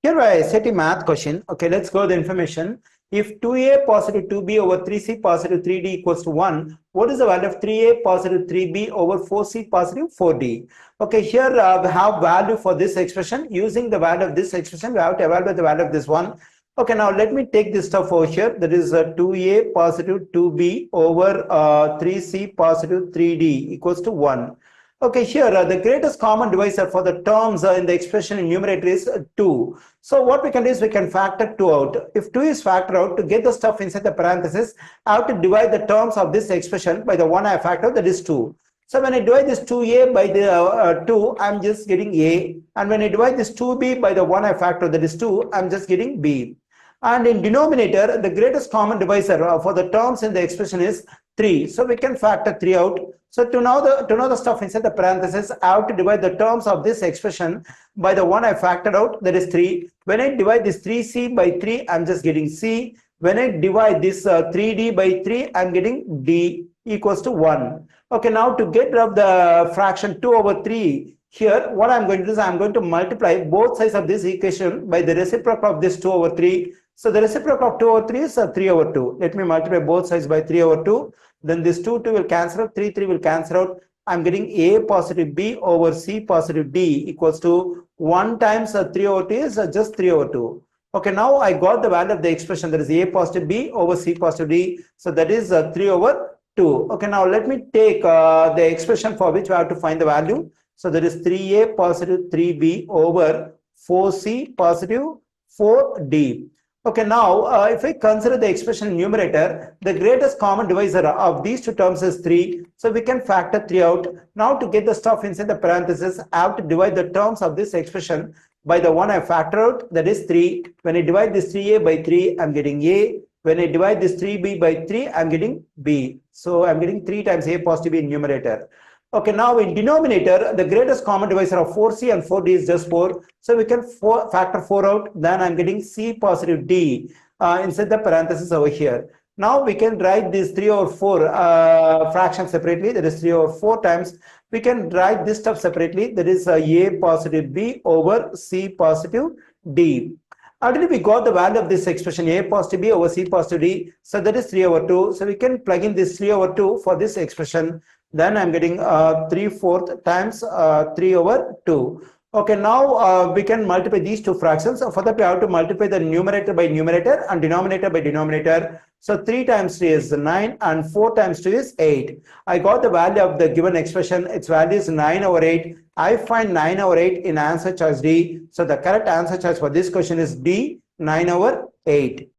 Here I set a math question. Okay, let's go the information. If 2a positive 2b over 3c positive 3d equals to 1, what is the value of 3a positive 3b over 4c positive 4d? Okay, here we have value for this expression. Using the value of this expression, we have to evaluate the value of this one. Okay, now let me take this stuff over here. That is 2a positive 2b over 3c positive 3d equals to 1. Okay, here the greatest common divisor for the terms in the expression in numerator is 2. So what we can do is we can factor 2 out. If 2 is factored out, to get the stuff inside the parenthesis, I have to divide the terms of this expression by the one I factored, that is 2. So when I divide this 2a by the 2, I'm just getting a. And when I divide this 2b by the one I factored, that is 2, I'm just getting b. And in denominator, the greatest common divisor for the terms in the expression is 3. So we can factor 3 out. So to know the stuff inside the parenthesis, I have to divide the terms of this expression by the one I factored out, that is 3. When I divide this 3c by 3, I'm just getting c. When I divide this 3d by 3, I'm getting d equals to 1. Okay, now to get rid of the fraction 2 over 3, here what I'm going to do is I'm going to multiply both sides of this equation by the reciprocal of this 2 over 3. So the reciprocal of 2 over 3 is 3 over 2. Let me multiply both sides by 3 over 2. Then this 2 will cancel out, 3 will cancel out. I'm getting a positive b over c positive d equals to 1 times 3 over 2 is just 3 over 2. Okay, now I got the value of the expression, that is a positive b over c positive d. So that is 3 over 2. Okay, now let me take the expression for which we have to find the value. So that is 3a positive 3b over 4c positive 4d. Okay, now if I consider the expression in numerator, the greatest common divisor of these two terms is 3. So we can factor 3 out. Now to get the stuff inside the parenthesis, I have to divide the terms of this expression by the one I factor out, that is 3. When I divide this 3a by 3, I'm getting a. When I divide this 3b by 3, I'm getting b. So I'm getting 3 times a positive b in numerator. Okay, now in denominator, the greatest common divisor of 4c and 4d is just 4. So we can factor 4 out. Then I'm getting c positive d inside the parenthesis over here. Now we can write this 3 over 4 fraction separately. That is 3 over 4 times. We can write this stuff separately. That is a positive b over c positive d. Already we got the value of this expression a positive b over c positive d. So that is 3 over 2. So we can plug in this 3 over 2 for this expression. Then I'm getting 3/4 times 3 over 2. Okay, now we can multiply these two fractions. So for that we have to multiply the numerator by numerator and denominator by denominator. So 3 times 3 is 9 and 4 times 2 is 8. I got the value of the given expression. Its value is 9 over 8. I find 9 over 8 in answer choice D. So the correct answer choice for this question is D, 9 over 8.